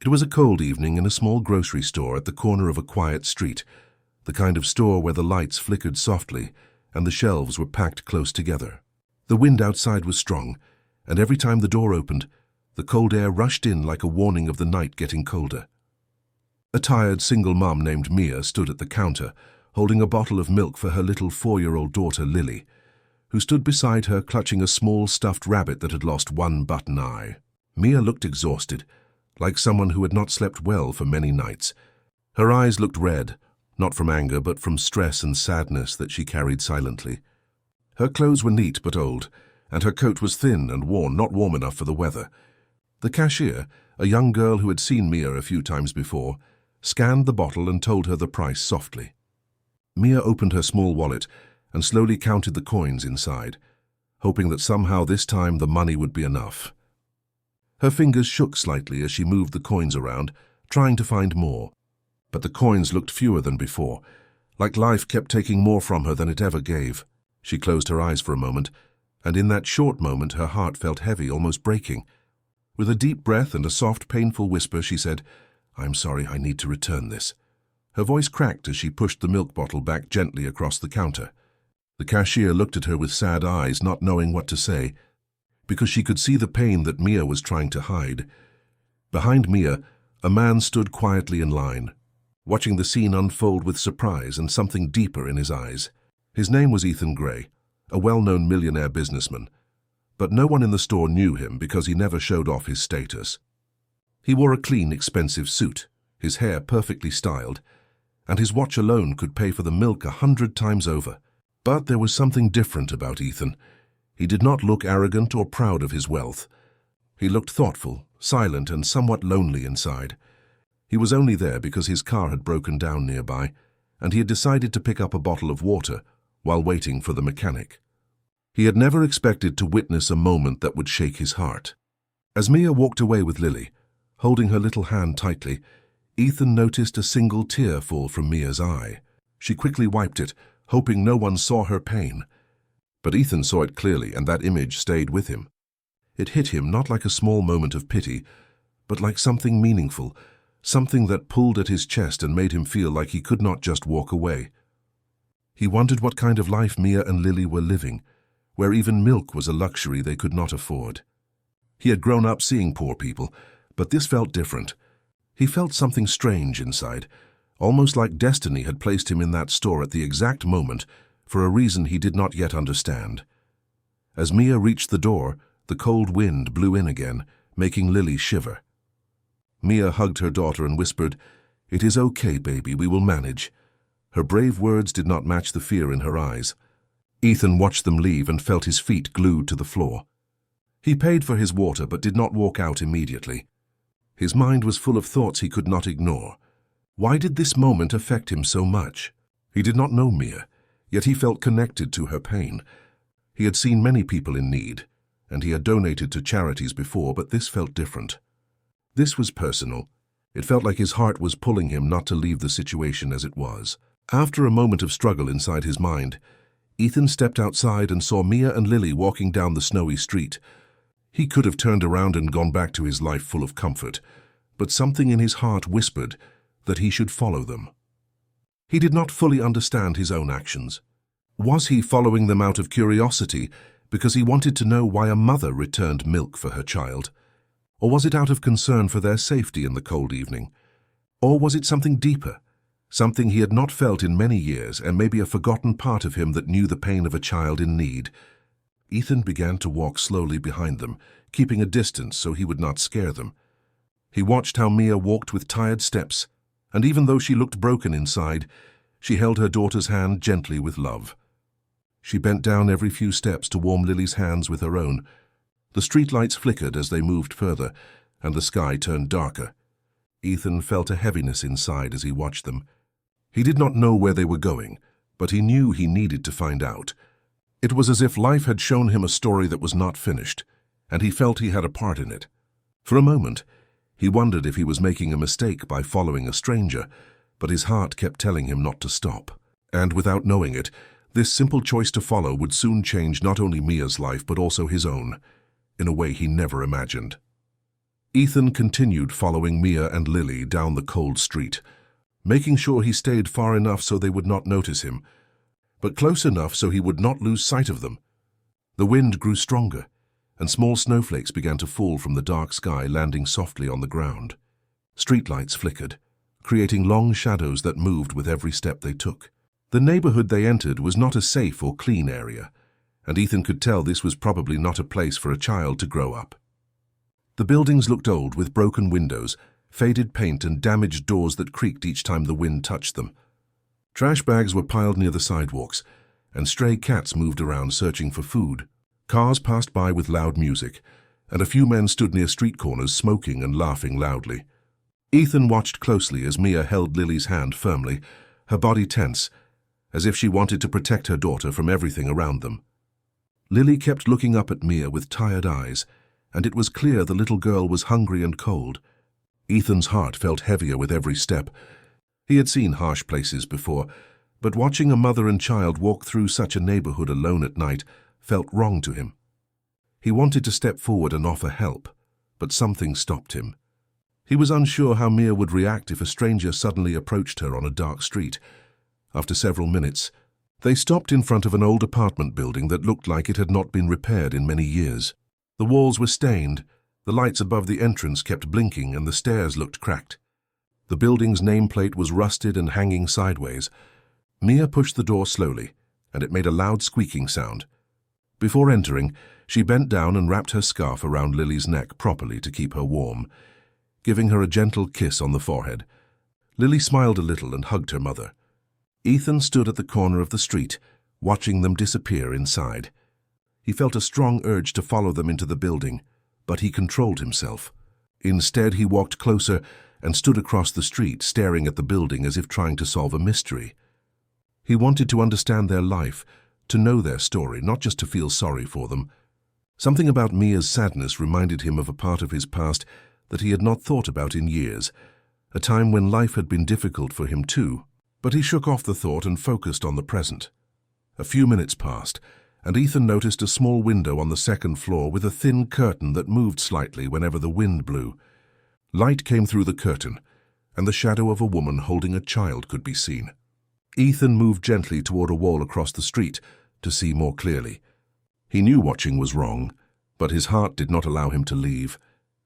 It was a cold evening in a small grocery store at the corner of a quiet street, the kind of store where the lights flickered softly and the shelves were packed close together. The wind outside was strong, and every time the door opened, the cold air rushed in like a warning of the night getting colder. A tired single mom named Mia stood at the counter, holding a bottle of milk for her little 4-year-old daughter Lily, who stood beside her clutching a small stuffed rabbit that had lost one button eye. Mia looked exhausted, like someone who had not slept well for many nights. Her eyes looked red, not from anger but from stress and sadness that she carried silently. Her clothes were neat but old, and her coat was thin and worn, not warm enough for the weather. The cashier, a young girl who had seen Mia a few times before, scanned the bottle and told her the price softly. Mia opened her small wallet and slowly counted the coins inside, hoping that somehow this time the money would be enough. Her fingers shook slightly as she moved the coins around, trying to find more. But the coins looked fewer than before, like life kept taking more from her than it ever gave. She closed her eyes for a moment, and in that short moment her heart felt heavy, almost breaking. With a deep breath and a soft, painful whisper, she said, "I'm sorry, I need to return this." Her voice cracked as she pushed the milk bottle back gently across the counter. The cashier looked at her with sad eyes, not knowing what to say, because she could see the pain that Mia was trying to hide. Behind Mia, a man stood quietly in line, watching the scene unfold with surprise and something deeper in his eyes. His name was Ethan Gray, a well-known millionaire businessman, but no one in the store knew him because he never showed off his status. He wore a clean, expensive suit, his hair perfectly styled, and his watch alone could pay for the milk 100 times over. But there was something different about Ethan. He did not look arrogant or proud of his wealth. He looked thoughtful, silent, and somewhat lonely inside. He was only there because his car had broken down nearby, and he had decided to pick up a bottle of water while waiting for the mechanic. He had never expected to witness a moment that would shake his heart. As Mia walked away with Lily, holding her little hand tightly, Ethan noticed a single tear fall from Mia's eye. She quickly wiped it, hoping no one saw her pain. But Ethan saw it clearly, and that image stayed with him. It hit him not like a small moment of pity, but like something meaningful, something that pulled at his chest and made him feel like he could not just walk away. He wondered what kind of life Mia and Lily were living, where even milk was a luxury they could not afford. He had grown up seeing poor people, but this felt different. He felt something strange inside, almost like destiny had placed him in that store at the exact moment for a reason he did not yet understand. As Mia reached the door, the cold wind blew in again, making Lily shiver. Mia hugged her daughter and whispered, "It is okay, baby, we will manage." Her brave words did not match the fear in her eyes. Ethan watched them leave and felt his feet glued to the floor. He paid for his water but did not walk out immediately. His mind was full of thoughts he could not ignore. Why did this moment affect him so much? He did not know Mia, yet he felt connected to her pain. He had seen many people in need, and he had donated to charities before, but this felt different. This was personal. It felt like his heart was pulling him not to leave the situation as it was. After a moment of struggle inside his mind, Ethan stepped outside and saw Mia and Lily walking down the snowy street. He could have turned around and gone back to his life full of comfort, but something in his heart whispered that he should follow them. He did not fully understand his own actions. Was he following them out of curiosity because he wanted to know why a mother returned milk for her child? Or was it out of concern for their safety in the cold evening? Or was it something deeper, something he had not felt in many years and maybe a forgotten part of him that knew the pain of a child in need? Ethan began to walk slowly behind them, keeping a distance so he would not scare them. He watched how Mia walked with tired steps, and even though she looked broken inside, she held her daughter's hand gently with love. She bent down every few steps to warm Lily's hands with her own. The streetlights flickered as they moved further, and the sky turned darker. Ethan felt a heaviness inside as he watched them. He did not know where they were going, but he knew he needed to find out. It was as if life had shown him a story that was not finished, and he felt he had a part in it. For a moment, he wondered if he was making a mistake by following a stranger, but his heart kept telling him not to stop. And without knowing it, this simple choice to follow would soon change not only Mia's life but also his own, in a way he never imagined. Ethan continued following Mia and Lily down the cold street, making sure he stayed far enough so they would not notice him, but close enough so he would not lose sight of them. The wind grew stronger, and small snowflakes began to fall from the dark sky, landing softly on the ground. Streetlights flickered, creating long shadows that moved with every step they took. The neighborhood they entered was not a safe or clean area, and Ethan could tell this was probably not a place for a child to grow up. The buildings looked old, with broken windows, faded paint, and damaged doors that creaked each time the wind touched them. Trash bags were piled near the sidewalks, and stray cats moved around searching for food. Cars passed by with loud music, and a few men stood near street corners smoking and laughing loudly. Ethan watched closely as Mia held Lily's hand firmly, her body tense, as if she wanted to protect her daughter from everything around them. Lily kept looking up at Mia with tired eyes, and it was clear the little girl was hungry and cold. Ethan's heart felt heavier with every step. He had seen harsh places before, but watching a mother and child walk through such a neighborhood alone at night felt wrong to him. He wanted to step forward and offer help, but something stopped him. He was unsure how Mia would react if a stranger suddenly approached her on a dark street. After several minutes, they stopped in front of an old apartment building that looked like it had not been repaired in many years. The walls were stained, the lights above the entrance kept blinking, and the stairs looked cracked. The building's nameplate was rusted and hanging sideways. Mia pushed the door slowly, and it made a loud squeaking sound. Before entering, she bent down and wrapped her scarf around Lily's neck properly to keep her warm, giving her a gentle kiss on the forehead. Lily smiled a little and hugged her mother. Ethan stood at the corner of the street, watching them disappear inside. He felt a strong urge to follow them into the building, but he controlled himself. Instead, he walked closer and stood across the street, staring at the building as if trying to solve a mystery. He wanted to understand their life, to know their story, not just to feel sorry for them. Something about Mia's sadness reminded him of a part of his past that he had not thought about in years, a time when life had been difficult for him too. But he shook off the thought and focused on the present. A few minutes passed, and Ethan noticed a small window on the second floor with a thin curtain that moved slightly whenever the wind blew. Light came through the curtain, and the shadow of a woman holding a child could be seen. Ethan moved gently toward a wall across the street to see more clearly. He knew watching was wrong, but his heart did not allow him to leave.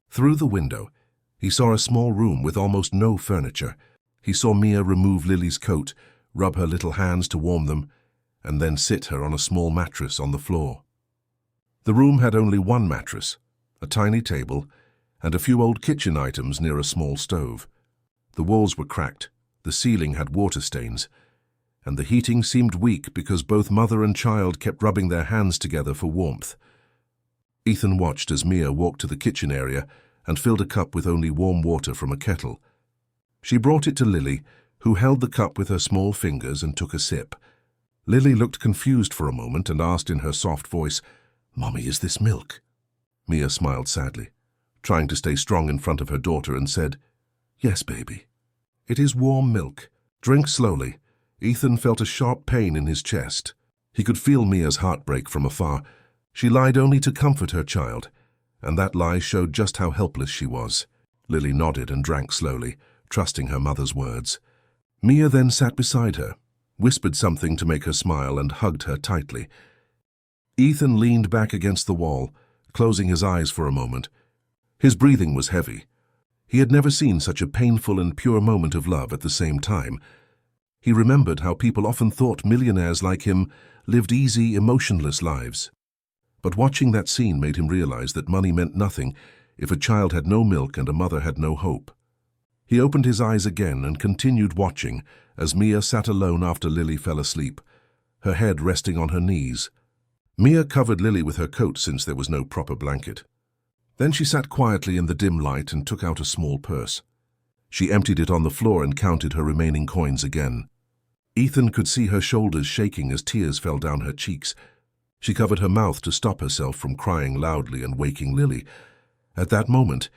Through the window, he saw a small room with almost no furniture. He saw Mia remove Lily's coat, rub her little hands to warm them, and then sit her on a small mattress on the floor. The room had only one mattress, a tiny table, and a few old kitchen items near a small stove. The walls were cracked, the ceiling had water stains, and the heating seemed weak because both mother and child kept rubbing their hands together for warmth. Ethan watched as Mia walked to the kitchen area and filled a cup with only warm water from a kettle. She brought it to Lily, who held the cup with her small fingers and took a sip. Lily looked confused for a moment and asked in her soft voice, "Mommy, is this milk?" Mia smiled sadly, trying to stay strong in front of her daughter, and said, "Yes, baby. It is warm milk. Drink slowly." Ethan felt a sharp pain in his chest. He could feel Mia's heartbreak from afar. She lied only to comfort her child, and that lie showed just how helpless she was. Lily nodded and drank slowly, trusting her mother's words. Mia then sat beside her, whispered something to make her smile, and hugged her tightly. Ethan leaned back against the wall, closing his eyes for a moment. His breathing was heavy. He had never seen such a painful and pure moment of love at the same time. He remembered how people often thought millionaires like him lived easy, emotionless lives. But watching that scene made him realize that money meant nothing if a child had no milk and a mother had no hope. He opened his eyes again and continued watching as Mia sat alone after Lily fell asleep, her head resting on her knees. Mia covered Lily with her coat since there was no proper blanket. Then she sat quietly in the dim light and took out a small purse. She emptied it on the floor and counted her remaining coins again. Ethan could see her shoulders shaking as tears fell down her cheeks. She covered her mouth to stop herself from crying loudly and waking Lily. At that moment,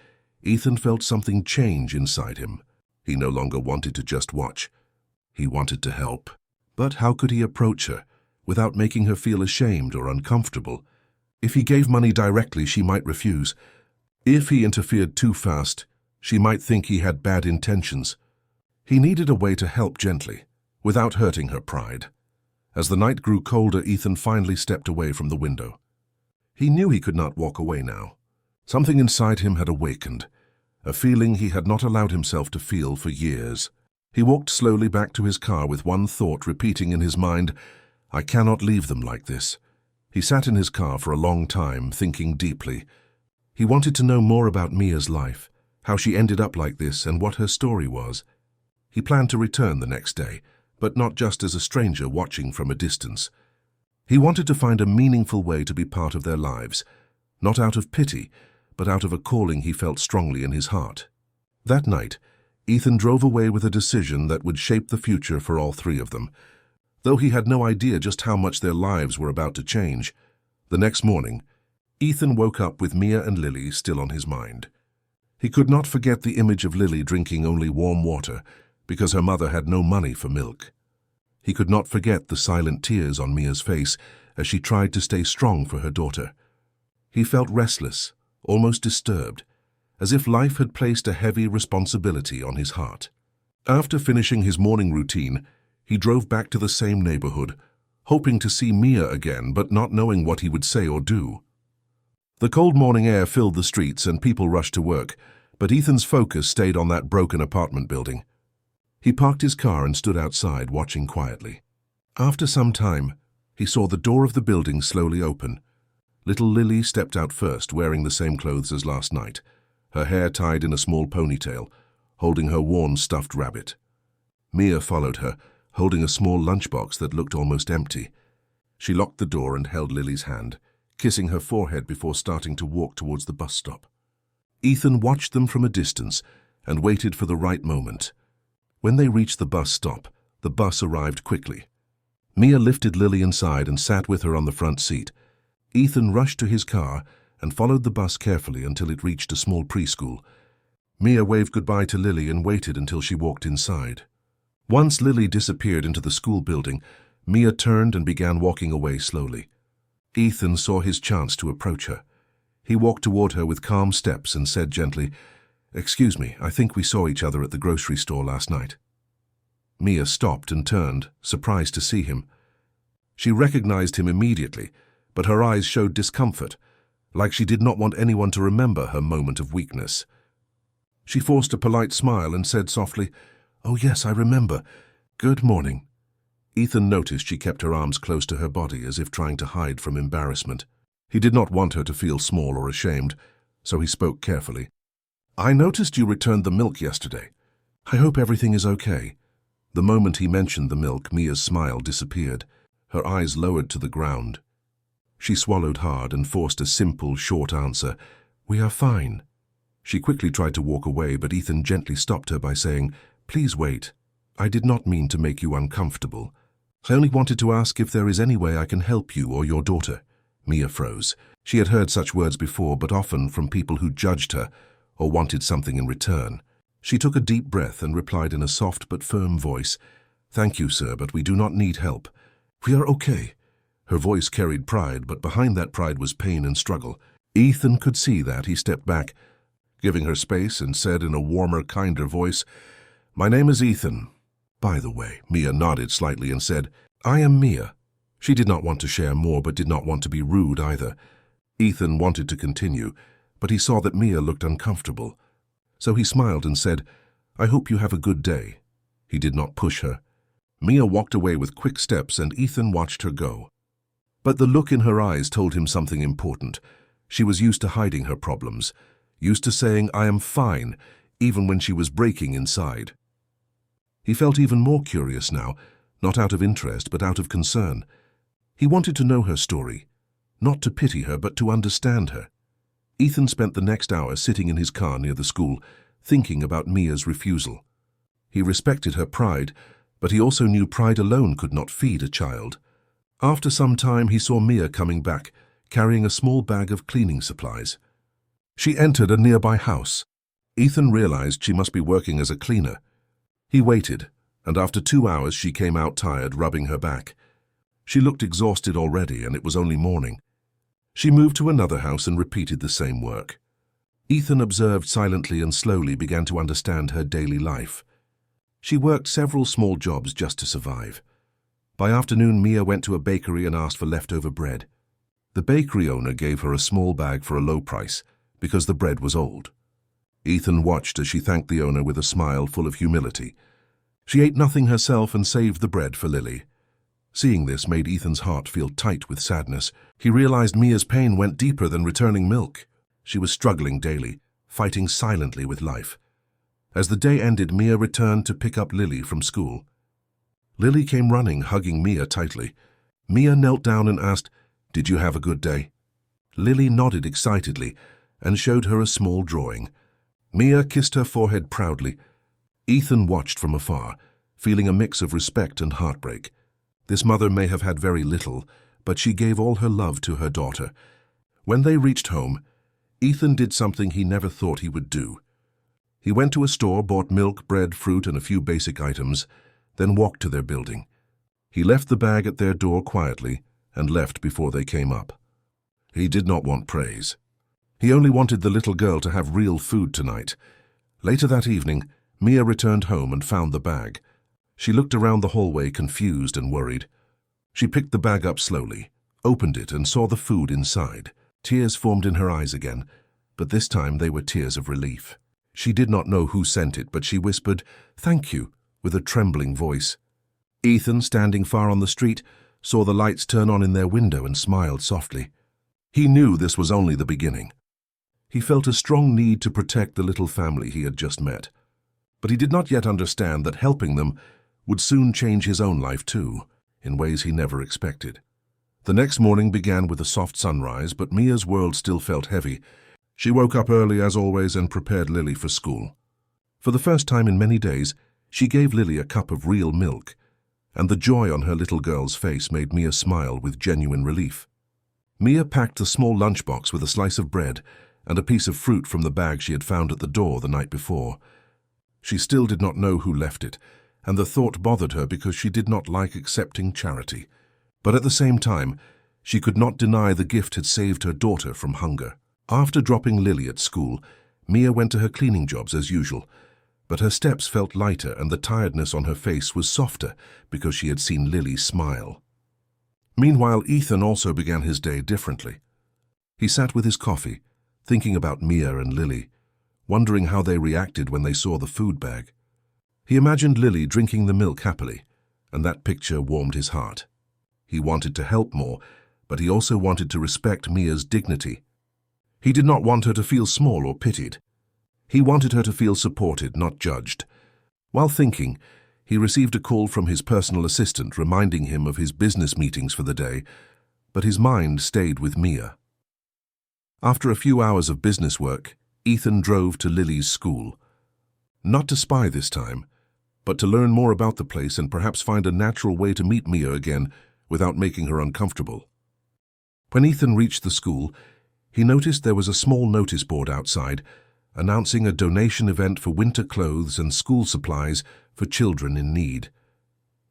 Ethan felt something change inside him. He no longer wanted to just watch. He wanted to help. But how could he approach her without making her feel ashamed or uncomfortable? If he gave money directly, she might refuse. If he interfered too fast, she might think he had bad intentions. He needed a way to help gently, without hurting her pride. As the night grew colder, Ethan finally stepped away from the window. He knew he could not walk away now. Something inside him had awakened, a feeling he had not allowed himself to feel for years. He walked slowly back to his car with one thought repeating in his mind, "I cannot leave them like this." He sat in his car for a long time, thinking deeply. He wanted to know more about Mia's life, how she ended up like this and what her story was. He planned to return the next day, but not just as a stranger watching from a distance. He wanted to find a meaningful way to be part of their lives, not out of pity, but out of a calling he felt strongly in his heart. That night, Ethan drove away with a decision that would shape the future for all three of them. Though he had no idea just how much their lives were about to change, the next morning, Ethan woke up with Mia and Lily still on his mind. He could not forget the image of Lily drinking only warm water because her mother had no money for milk. He could not forget the silent tears on Mia's face as she tried to stay strong for her daughter. He felt restless, almost disturbed, as if life had placed a heavy responsibility on his heart. After finishing his morning routine, he drove back to the same neighborhood, hoping to see Mia again but not knowing what he would say or do. The cold morning air filled the streets and people rushed to work, but Ethan's focus stayed on that broken apartment building. He parked his car and stood outside, watching quietly. After some time, he saw the door of the building slowly open. Little Lily stepped out first, wearing the same clothes as last night, her hair tied in a small ponytail, holding her worn stuffed rabbit. Mia followed her, holding a small lunchbox that looked almost empty. She locked the door and held Lily's hand, kissing her forehead before starting to walk towards the bus stop. Ethan watched them from a distance and waited for the right moment. When they reached the bus stop, the bus arrived quickly. Mia lifted Lily inside and sat with her on the front seat. Ethan rushed to his car and followed the bus carefully until it reached a small preschool. Mia waved goodbye to Lily and waited until she walked inside. Once Lily disappeared into the school building, Mia turned and began walking away slowly. Ethan saw his chance to approach her. He walked toward her with calm steps and said gently, "Excuse me, I think we saw each other at the grocery store last night." Mia stopped and turned, surprised to see him. She recognized him immediately, but her eyes showed discomfort, like she did not want anyone to remember her moment of weakness. She forced a polite smile and said softly, "Oh yes, I remember. Good morning." Ethan noticed she kept her arms close to her body as if trying to hide from embarrassment. He did not want her to feel small or ashamed, so he spoke carefully. "I noticed you returned the milk yesterday. I hope everything is okay." The moment he mentioned the milk, Mia's smile disappeared. Her eyes lowered to the ground. She swallowed hard and forced a simple, short answer, "We are fine." She quickly tried to walk away, but Ethan gently stopped her by saying, "Please wait. I did not mean to make you uncomfortable. I only wanted to ask if there is any way I can help you or your daughter." Mia froze. She had heard such words before, but often from people who judged her or wanted something in return. She took a deep breath and replied in a soft but firm voice, "Thank you, sir, but we do not need help. We are okay." Her voice carried pride, but behind that pride was pain and struggle. Ethan could see that. He stepped back, giving her space, and said in a warmer, kinder voice, "My name is Ethan. By the way." Mia nodded slightly and said, "I am Mia." She did not want to share more, but did not want to be rude either. Ethan wanted to continue, but he saw that Mia looked uncomfortable. So he smiled and said, "I hope you have a good day." He did not push her. Mia walked away with quick steps, and Ethan watched her go. But the look in her eyes told him something important. She was used to hiding her problems, used to saying, "I am fine," even when she was breaking inside. He felt even more curious now, not out of interest, but out of concern. He wanted to know her story, not to pity her, but to understand her. Ethan spent the next hour sitting in his car near the school, thinking about Mia's refusal. He respected her pride, but he also knew pride alone could not feed a child. After some time, he saw Mia coming back, carrying a small bag of cleaning supplies. She entered a nearby house. Ethan realized she must be working as a cleaner. He waited, and after 2 hours she came out tired, rubbing her back. She looked exhausted already, and it was only morning. She moved to another house and repeated the same work. Ethan observed silently and slowly began to understand her daily life. She worked several small jobs just to survive. By afternoon, Mia went to a bakery and asked for leftover bread. The bakery owner gave her a small bag for a low price because the bread was old. Ethan watched as she thanked the owner with a smile full of humility. She ate nothing herself and saved the bread for Lily. Seeing this made Ethan's heart feel tight with sadness. He realized Mia's pain went deeper than returning milk. She was struggling daily, fighting silently with life. As the day ended, Mia returned to pick up Lily from school. Lily came running, hugging Mia tightly. Mia knelt down and asked, "Did you have a good day?" Lily nodded excitedly and showed her a small drawing. Mia kissed her forehead proudly. Ethan watched from afar, feeling a mix of respect and heartbreak. This mother may have had very little, but she gave all her love to her daughter. When they reached home, Ethan did something he never thought he would do. He went to a store, bought milk, bread, fruit, and a few basic items, then walked to their building. He left the bag at their door quietly and left before they came up. He did not want praise. He only wanted the little girl to have real food tonight. Later that evening, Mia returned home and found the bag. She looked around the hallway, confused and worried. She picked the bag up slowly, opened it, and saw the food inside. Tears formed in her eyes again, but this time they were tears of relief. She did not know who sent it, but she whispered, "Thank you," with a trembling voice. Ethan, standing far on the street, saw the lights turn on in their window and smiled softly. He knew this was only the beginning. He felt a strong need to protect the little family he had just met. But he did not yet understand that helping them would soon change his own life too, in ways he never expected. The next morning began with a soft sunrise, but Mia's world still felt heavy. She woke up early as always and prepared Lily for school. For the first time in many days, she gave Lily a cup of real milk, and the joy on her little girl's face made Mia smile with genuine relief. Mia packed a small lunchbox with a slice of bread and a piece of fruit from the bag she had found at the door the night before. She still did not know who left it, and the thought bothered her because she did not like accepting charity. But at the same time, she could not deny the gift had saved her daughter from hunger. After dropping Lily at school, Mia went to her cleaning jobs as usual, but her steps felt lighter and the tiredness on her face was softer because she had seen Lily smile. Meanwhile, Ethan also began his day differently. He sat with his coffee, thinking about Mia and Lily, wondering how they reacted when they saw the food bag. He imagined Lily drinking the milk happily, and that picture warmed his heart. He wanted to help more, but he also wanted to respect Mia's dignity. He did not want her to feel small or pitied. He wanted her to feel supported, not judged. While thinking, he received a call from his personal assistant reminding him of his business meetings for the day, but his mind stayed with Mia. After a few hours of business work, Ethan drove to Lily's school. Not to spy this time, but to learn more about the place and perhaps find a natural way to meet Mia again without making her uncomfortable. When Ethan reached the school, he noticed there was a small notice board outside announcing a donation event for winter clothes and school supplies for children in need.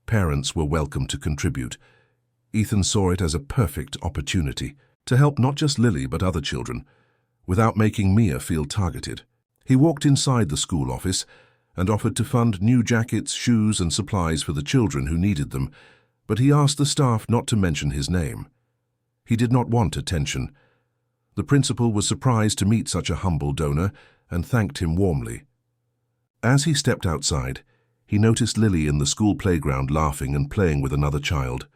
Parents were welcome to contribute. Ethan saw it as a perfect opportunity to help not just Lily but other children, without making Mia feel targeted. He walked inside the school office and offered to fund new jackets, shoes, and supplies for the children who needed them, but he asked the staff not to mention his name. He did not want attention. The principal was surprised to meet such a humble donor and thanked him warmly. As he stepped outside, he noticed Lily in the school playground laughing and playing with another child.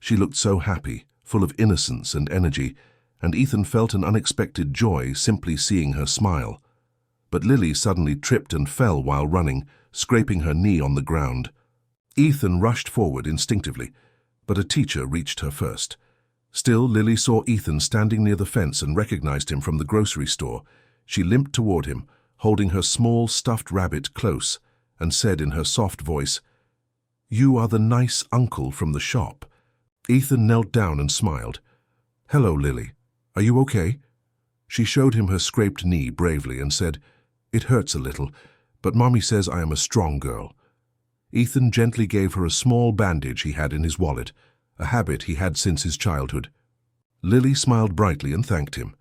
She looked so happy, full of innocence and energy, and Ethan felt an unexpected joy simply seeing her smile. But Lily suddenly tripped and fell while running, scraping her knee on the ground. Ethan rushed forward instinctively, but a teacher reached her first. Still, Lily saw Ethan standing near the fence and recognized him from the grocery store. She limped toward him, holding her small stuffed rabbit close, and said in her soft voice, "You are the nice uncle from the shop." Ethan knelt down and smiled. "Hello, Lily. Are you okay?" She showed him her scraped knee bravely and said, "It hurts a little, but Mommy says I am a strong girl." Ethan gently gave her a small bandage he had in his wallet, a habit he had since his childhood. Lily smiled brightly and thanked him.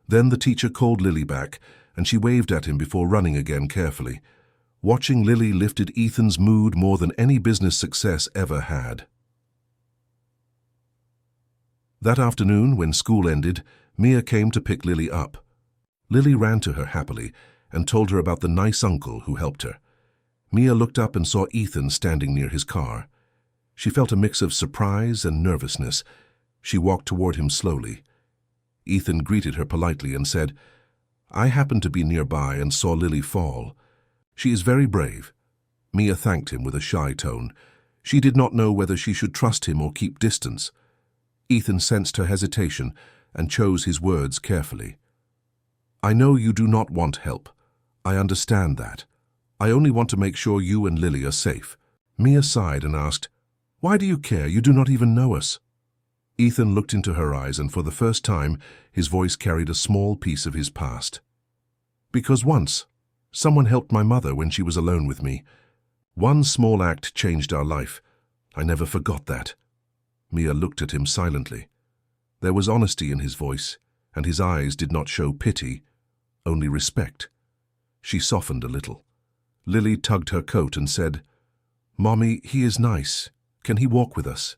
Then the teacher called Lily back and she waved at him before running again carefully. Watching Lily lifted Ethan's mood more than any business success ever had. That afternoon, when school ended, Mia came to pick Lily up. Lily ran to her happily and told her about the nice uncle who helped her. Mia looked up and saw Ethan standing near his car. She felt a mix of surprise and nervousness. She walked toward him slowly. Ethan greeted her politely and said, "I happened to be nearby and saw Lily fall. She is very brave." Mia thanked him with a shy tone. She did not know whether she should trust him or keep distance. Ethan sensed her hesitation and chose his words carefully. "I know you do not want help. I understand that. I only want to make sure you and Lily are safe." Mia sighed and asked, "Why do you care? You do not even know us." Ethan looked into her eyes, and for the first time, his voice carried a small piece of his past. "Because once, someone helped my mother when she was alone with me. One small act changed our life. I never forgot that." Mia looked at him silently. There was honesty in his voice, and his eyes did not show pity, only respect. She softened a little. Lily tugged her coat and said, "Mommy, he is nice. Can he walk with us?"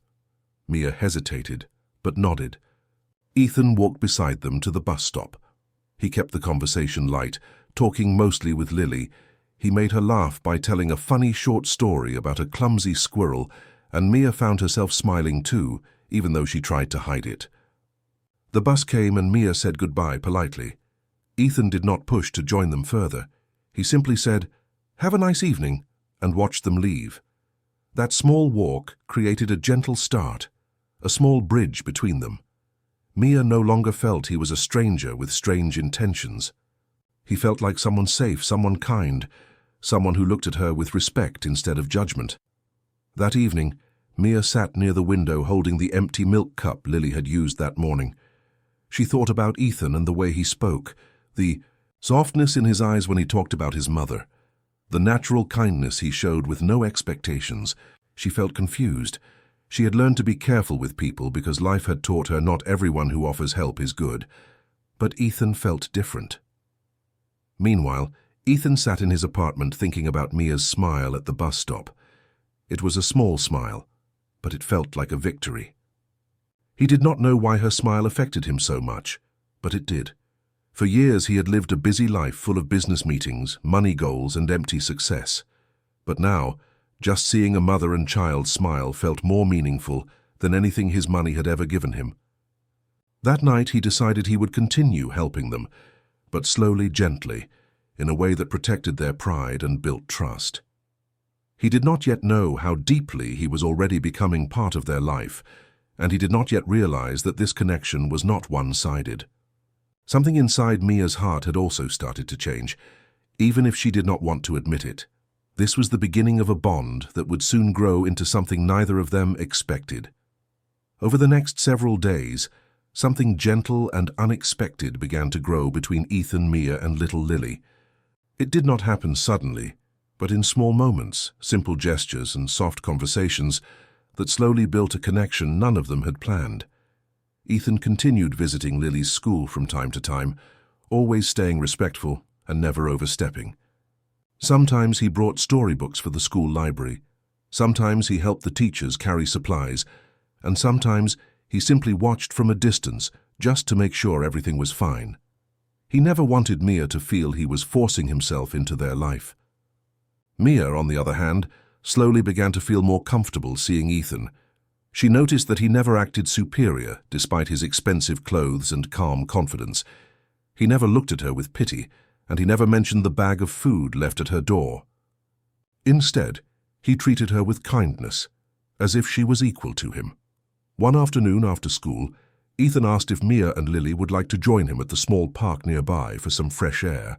Mia hesitated, but nodded. Ethan walked beside them to the bus stop. He kept the conversation light, talking mostly with Lily. He made her laugh by telling a funny short story about a clumsy squirrel, and Mia found herself smiling too, even though she tried to hide it. The bus came and Mia said goodbye politely. Ethan did not push to join them further. He simply said, "Have a nice evening," and watched them leave. That small walk created a gentle start, a small bridge between them. Mia no longer felt he was a stranger with strange intentions. He felt like someone safe, someone kind, someone who looked at her with respect instead of judgment. That evening, Mia sat near the window holding the empty milk cup Lily had used that morning. She thought about Ethan and the way he spoke, the softness in his eyes when he talked about his mother, the natural kindness he showed with no expectations. She felt confused. She had learned to be careful with people because life had taught her not everyone who offers help is good. But Ethan felt different. Meanwhile, Ethan sat in his apartment thinking about Mia's smile at the bus stop. It was a small smile, but it felt like a victory. He did not know why her smile affected him so much, but it did. For years he had lived a busy life full of business meetings, money goals, and empty success. But now, just seeing a mother and child smile felt more meaningful than anything his money had ever given him. That night he decided he would continue helping them, but slowly, gently, in a way that protected their pride and built trust. He did not yet know how deeply he was already becoming part of their life, and he did not yet realize that this connection was not one-sided. Something inside Mia's heart had also started to change, even if she did not want to admit it. This was the beginning of a bond that would soon grow into something neither of them expected. Over the next several days, something gentle and unexpected began to grow between Ethan, Mia, and little Lily. It did not happen suddenly, but in small moments, simple gestures and soft conversations that slowly built a connection none of them had planned. Ethan continued visiting Lily's school from time to time, always staying respectful and never overstepping. Sometimes he brought storybooks for the school library. Sometimes he helped the teachers carry supplies, and sometimes he simply watched from a distance just to make sure everything was fine. He never wanted Mia to feel he was forcing himself into their life. Mia, on the other hand, slowly began to feel more comfortable seeing Ethan. She noticed that he never acted superior despite his expensive clothes and calm confidence. He never looked at her with pity, and he never mentioned the bag of food left at her door. Instead, he treated her with kindness, as if she was equal to him. One afternoon after school, Ethan asked if Mia and Lily would like to join him at the small park nearby for some fresh air.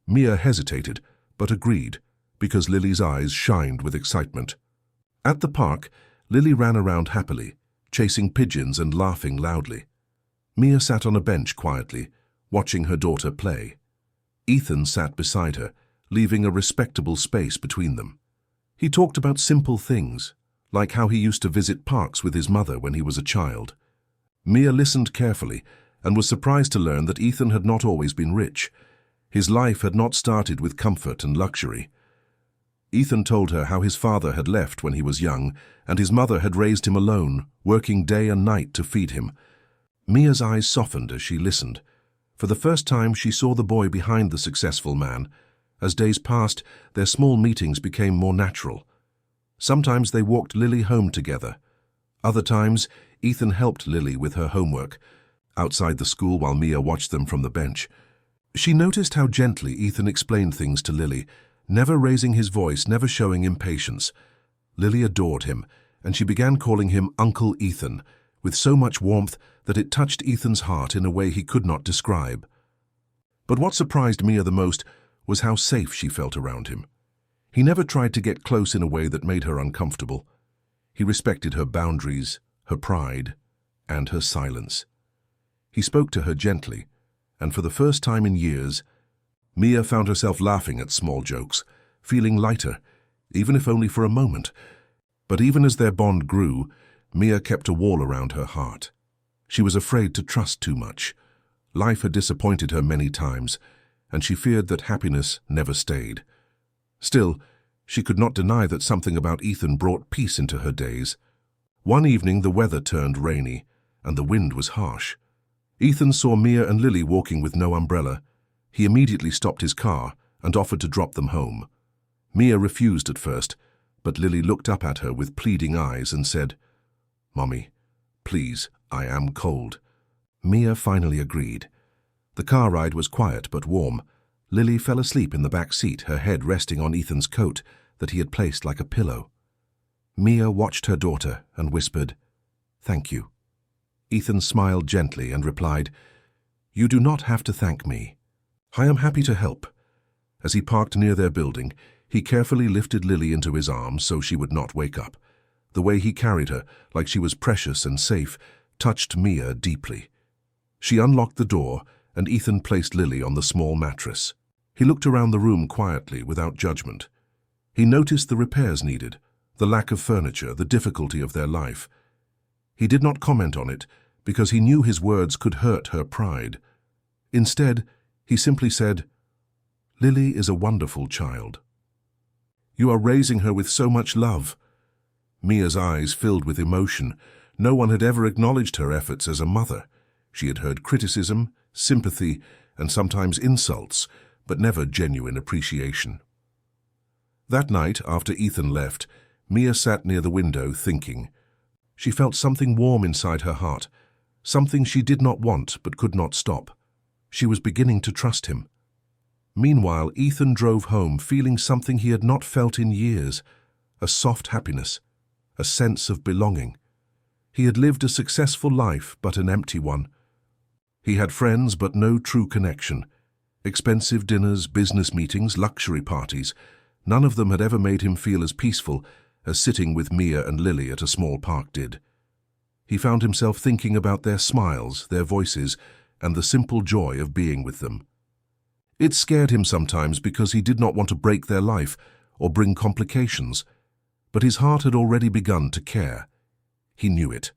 Mia hesitated, but agreed, because Lily's eyes shined with excitement. At the park, Lily ran around happily, chasing pigeons and laughing loudly. Mia sat on a bench quietly, watching her daughter play. Ethan sat beside her, leaving a respectable space between them. He talked about simple things, like how he used to visit parks with his mother when he was a child. Mia listened carefully and was surprised to learn that Ethan had not always been rich. His life had not started with comfort and luxury. Ethan told her how his father had left when he was young, and his mother had raised him alone, working day and night to feed him. Mia's eyes softened as she listened. For the first time, she saw the boy behind the successful man. As days passed, their small meetings became more natural. Sometimes they walked Lily home together. Other times, Ethan helped Lily with her homework, outside the school while Mia watched them from the bench. She noticed how gently Ethan explained things to Lily, never raising his voice, never showing impatience. Lily adored him, and she began calling him Uncle Ethan, with so much warmth that it touched Ethan's heart in a way he could not describe. But what surprised Mia the most was how safe she felt around him. He never tried to get close in a way that made her uncomfortable. He respected her boundaries, her pride, and her silence. He spoke to her gently, and for the first time in years, Mia found herself laughing at small jokes, feeling lighter, even if only for a moment. But even as their bond grew, Mia kept a wall around her heart. She was afraid to trust too much. Life had disappointed her many times, and she feared that happiness never stayed. Still, she could not deny that something about Ethan brought peace into her days. One evening the weather turned rainy, and the wind was harsh. Ethan saw Mia and Lily walking with no umbrella. He immediately stopped his car and offered to drop them home. Mia refused at first, but Lily looked up at her with pleading eyes and said, "Mommy, please, I am cold." Mia finally agreed. The car ride was quiet but warm. Lily fell asleep in the back seat, her head resting on Ethan's coat that he had placed like a pillow. Mia watched her daughter and whispered, "Thank you." Ethan smiled gently and replied, "You do not have to thank me. I am happy to help." As he parked near their building, he carefully lifted Lily into his arms so she would not wake up. The way he carried her, like she was precious and safe, touched Mia deeply. She unlocked the door, and Ethan placed Lily on the small mattress. He looked around the room quietly, without judgment. He noticed the repairs needed, the lack of furniture, the difficulty of their life. He did not comment on it, because he knew his words could hurt her pride. Instead, he simply said, "Lily is a wonderful child. You are raising her with so much love." Mia's eyes filled with emotion. No one had ever acknowledged her efforts as a mother. She had heard criticism, sympathy, and sometimes insults, but never genuine appreciation. That night, after Ethan left, Mia sat near the window thinking. She felt something warm inside her heart, something she did not want but could not stop. She was beginning to trust him. Meanwhile, Ethan drove home feeling something he had not felt in years, a soft happiness, a sense of belonging. He had lived a successful life, but an empty one. He had friends, but no true connection. Expensive dinners, business meetings, luxury parties. None of them had ever made him feel as peaceful as sitting with Mia and Lily at a small park did. He found himself thinking about their smiles, their voices, and the simple joy of being with them. It scared him sometimes because he did not want to break their life or bring complications, but his heart had already begun to care. He knew it.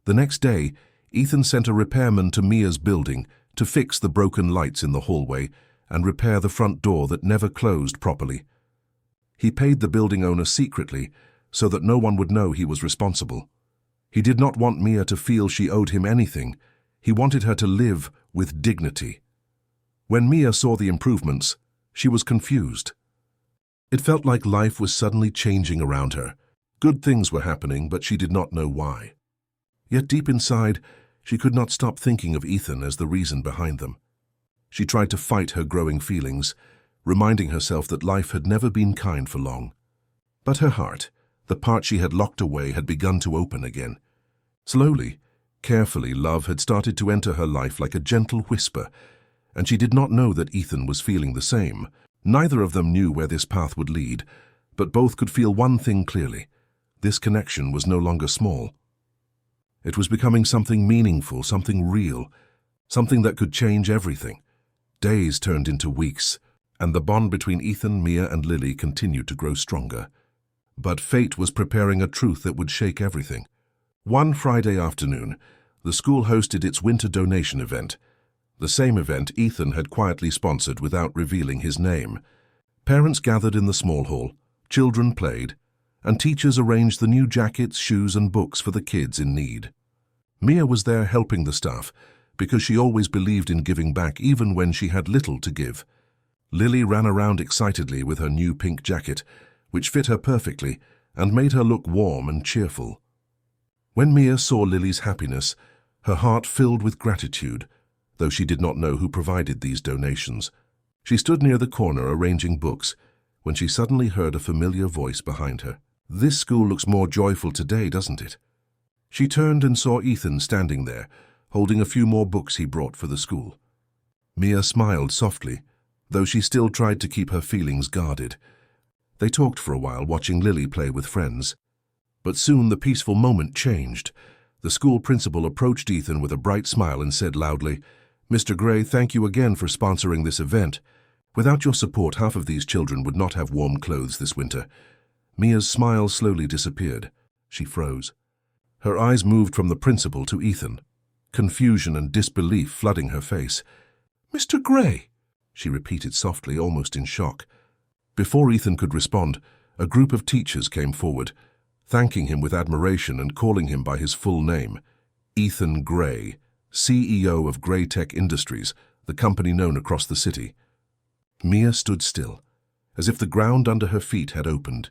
The next day, Ethan sent a repairman to Mia's building to fix the broken lights in the hallway and repair the front door that never closed properly. He paid the building owner secretly so that no one would know he was responsible. He did not want Mia to feel she owed him anything. He wanted her to live with dignity. When Mia saw the improvements, she was confused. It felt like life was suddenly changing around her. Good things were happening, but she did not know why. Yet deep inside, she could not stop thinking of Ethan as the reason behind them. She tried to fight her growing feelings, reminding herself that life had never been kind for long. But her heart, the part she had locked away, had begun to open again. Slowly, carefully, love had started to enter her life like a gentle whisper, and she did not know that Ethan was feeling the same. Neither of them knew where this path would lead, but both could feel one thing clearly. This connection was no longer small. It was becoming something meaningful, something real, something that could change everything. Days turned into weeks, and the bond between Ethan, Mia, and Lily continued to grow stronger. But fate was preparing a truth that would shake everything. One Friday afternoon, the school hosted its winter donation event. The same event Ethan had quietly sponsored without revealing his name. Parents gathered in the small hall, children played, and teachers arranged the new jackets, shoes, and books for the kids in need. Mia was there helping the staff because she always believed in giving back even when she had little to give. Lily ran around excitedly with her new pink jacket, which fit her perfectly and made her look warm and cheerful. When Mia saw Lily's happiness, her heart filled with gratitude, though she did not know who provided these donations. She stood near the corner arranging books when she suddenly heard a familiar voice behind her. "This school looks more joyful today, doesn't it?" She turned and saw Ethan standing there, holding a few more books he brought for the school. Mia smiled softly, though she still tried to keep her feelings guarded. They talked for a while, watching Lily play with friends. But soon the peaceful moment changed. The school principal approached Ethan with a bright smile and said loudly, "Mr. Gray, thank you again for sponsoring this event. Without your support, half of these children would not have warm clothes this winter." Mia's smile slowly disappeared. She froze. Her eyes moved from the principal to Ethan, confusion and disbelief flooding her face. "Mr. Gray," she repeated softly, almost in shock. Before Ethan could respond, a group of teachers came forward, thanking him with admiration and calling him by his full name. Ethan Gray, CEO of Gray Tech Industries, the company known across the city. Mia stood still, as if the ground under her feet had opened.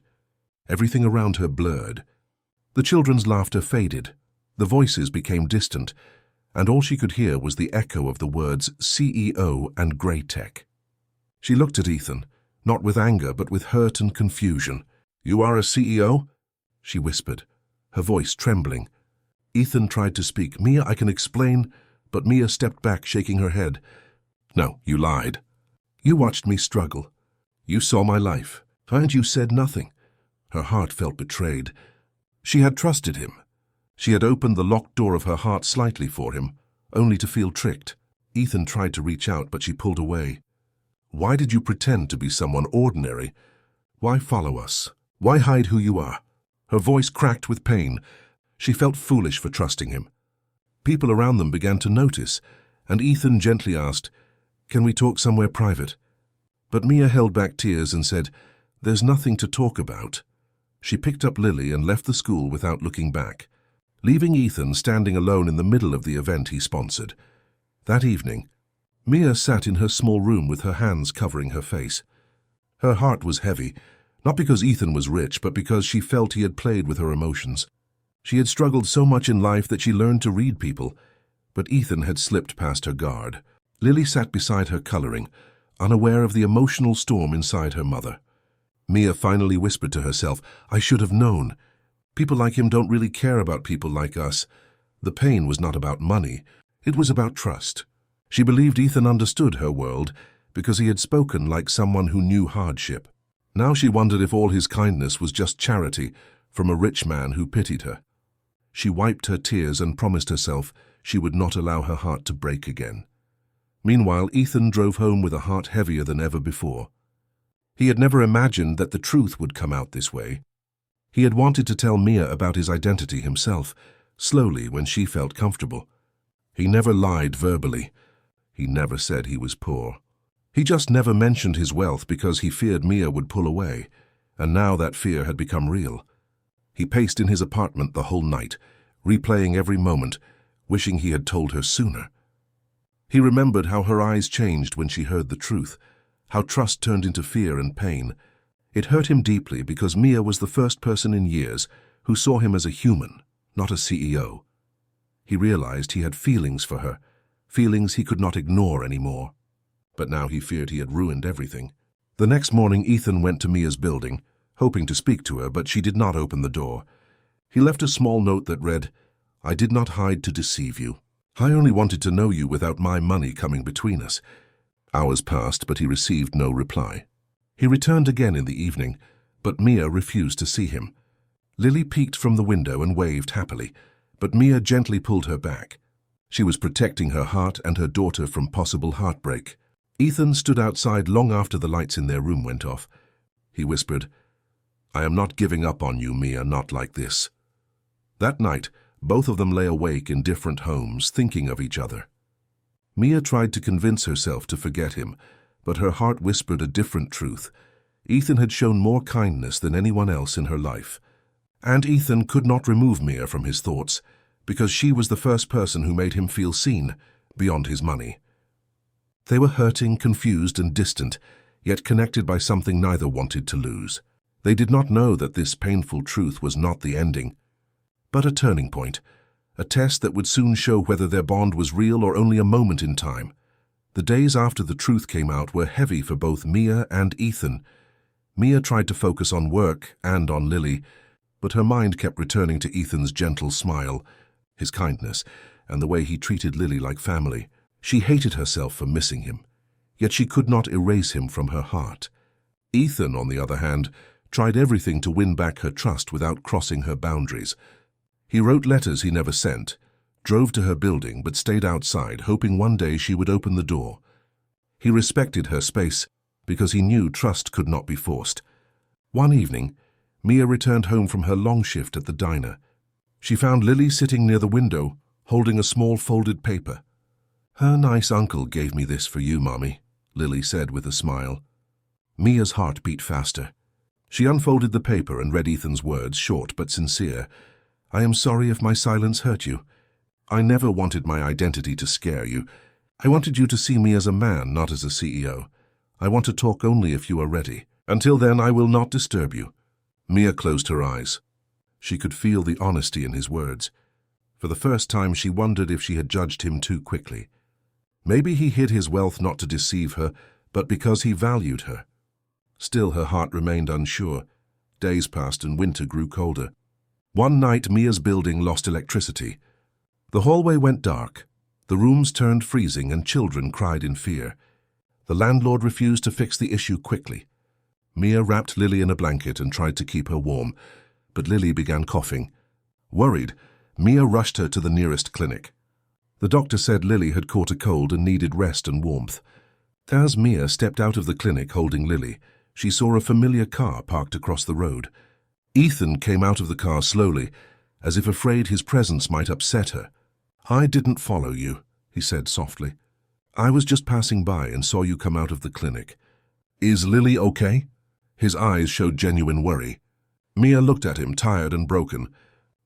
Everything around her blurred. The children's laughter faded, the voices became distant, and all she could hear was the echo of the words CEO and Gray Tech. She looked at Ethan, not with anger but with hurt and confusion. "You are a CEO?" she whispered, her voice trembling. Ethan tried to speak. "Mia, I can explain," but Mia stepped back, shaking her head. "No, you lied. You watched me struggle. You saw my life, and you said nothing." Her heart felt betrayed. She had trusted him. She had opened the locked door of her heart slightly for him, only to feel tricked. Ethan tried to reach out, but she pulled away. "Why did you pretend to be someone ordinary? Why follow us? Why hide who you are?" Her voice cracked with pain. She felt foolish for trusting him. People around them began to notice, and Ethan gently asked, "Can we talk somewhere private?" But Mia held back tears and said, "There's nothing to talk about." She picked up Lily and left the school without looking back, leaving Ethan standing alone in the middle of the event he sponsored. That evening, Mia sat in her small room with her hands covering her face. Her heart was heavy, not because Ethan was rich, but because she felt he had played with her emotions. She had struggled so much in life that she learned to read people, but Ethan had slipped past her guard. Lily sat beside her coloring, unaware of the emotional storm inside her mother. Mia finally whispered to herself, "I should have known. People like him don't really care about people like us." The pain was not about money. It was about trust. She believed Ethan understood her world because he had spoken like someone who knew hardship. Now she wondered if all his kindness was just charity from a rich man who pitied her. She wiped her tears and promised herself she would not allow her heart to break again. Meanwhile, Ethan drove home with a heart heavier than ever before. He had never imagined that the truth would come out this way. He had wanted to tell Mia about his identity himself, slowly when she felt comfortable. He never lied verbally. He never said he was poor. He just never mentioned his wealth because he feared Mia would pull away, and now that fear had become real. He paced in his apartment the whole night, replaying every moment, wishing he had told her sooner. He remembered how her eyes changed when she heard the truth, how trust turned into fear and pain. It hurt him deeply because Mia was the first person in years who saw him as a human, not a CEO. He realized he had feelings for her, feelings he could not ignore anymore. But now he feared he had ruined everything. The next morning, Ethan went to Mia's building, hoping to speak to her, but she did not open the door. He left a small note that read, "I did not hide to deceive you. I only wanted to know you without my money coming between us." Hours passed, but he received no reply. He returned again in the evening, but Mia refused to see him. Lily peeked from the window and waved happily, but Mia gently pulled her back. She was protecting her heart and her daughter from possible heartbreak. Ethan stood outside long after the lights in their room went off. He whispered, "I am not giving up on you, Mia, not like this." That night, both of them lay awake in different homes, thinking of each other. Mia tried to convince herself to forget him, but her heart whispered a different truth. Ethan had shown more kindness than anyone else in her life. And Ethan could not remove Mia from his thoughts, because she was the first person who made him feel seen, beyond his money. They were hurting, confused, and distant, yet connected by something neither wanted to lose. They did not know that this painful truth was not the ending, but a turning point, a test that would soon show whether their bond was real or only a moment in time. The days after the truth came out were heavy for both Mia and Ethan. Mia tried to focus on work and on Lily, but her mind kept returning to Ethan's gentle smile, his kindness, and the way he treated Lily like family. She hated herself for missing him, yet she could not erase him from her heart. Ethan, on the other hand, tried everything to win back her trust without crossing her boundaries. He wrote letters he never sent, drove to her building but stayed outside, hoping one day she would open the door. He respected her space because he knew trust could not be forced. One evening, Mia returned home from her long shift at the diner. She found Lily sitting near the window, holding a small folded paper. "Her nice uncle gave me this for you, Mommy," Lily said with a smile. Mia's heart beat faster. She unfolded the paper and read Ethan's words, short but sincere. "I am sorry if my silence hurt you. I never wanted my identity to scare you. I wanted you to see me as a man, not as a CEO. I want to talk only if you are ready. Until then, I will not disturb you." Mia closed her eyes. She could feel the honesty in his words. For the first time, she wondered if she had judged him too quickly. Maybe he hid his wealth not to deceive her, but because he valued her. Still, her heart remained unsure. Days passed and winter grew colder. One night, Mia's building lost electricity. The hallway went dark. The rooms turned freezing and children cried in fear. The landlord refused to fix the issue quickly. Mia wrapped Lily in a blanket and tried to keep her warm, but Lily began coughing. Worried, Mia rushed her to the nearest clinic. The doctor said Lily had caught a cold and needed rest and warmth. As Mia stepped out of the clinic holding Lily, she saw a familiar car parked across the road. Ethan came out of the car slowly, as if afraid his presence might upset her. "I didn't follow you," he said softly. "I was just passing by and saw you come out of the clinic. Is Lily okay?" His eyes showed genuine worry. Mia looked at him, tired and broken.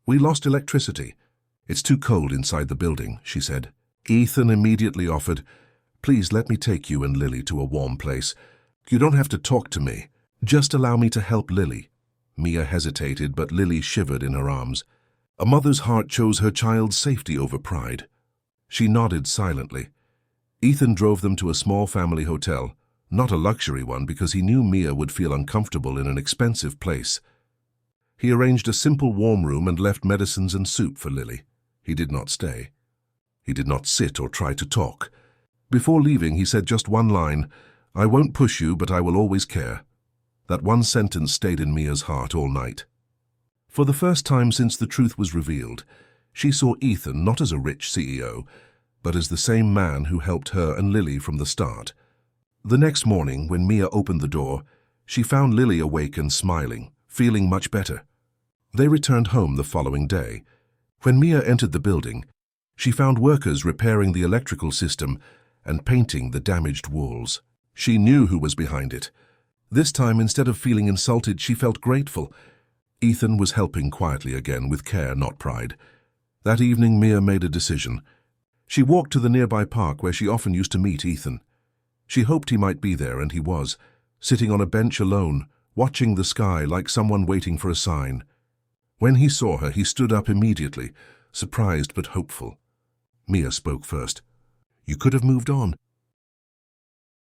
"We lost electricity. It's too cold inside the building," she said. Ethan immediately offered, "Please let me take you and Lily to a warm place. You don't have to talk to me. Just allow me to help Lily." Mia hesitated, but Lily shivered in her arms. A mother's heart chose her child's safety over pride. She nodded silently. Ethan drove them to a small family hotel, not a luxury one because he knew Mia would feel uncomfortable in an expensive place. He arranged a simple warm room and left medicines and soup for Lily. He did not stay. He did not sit or try to talk. Before leaving, he said just one line, "I won't push you, but I will always care." That one sentence stayed in Mia's heart all night. For the first time since the truth was revealed, she saw Ethan not as a rich CEO, but as the same man who helped her and Lily from the start. The next morning, when Mia opened the door, she found Lily awake and smiling, feeling much better. They returned home the following day. When Mia entered the building, she found workers repairing the electrical system and painting the damaged walls. She knew who was behind it. This time, instead of feeling insulted, she felt grateful. Ethan was helping quietly again, with care, not pride. That evening, Mia made a decision. She walked to the nearby park where she often used to meet Ethan. She hoped he might be there, and he was, sitting on a bench alone, watching the sky like someone waiting for a sign. When he saw her, he stood up immediately, surprised but hopeful. Mia spoke first. "You could have moved on.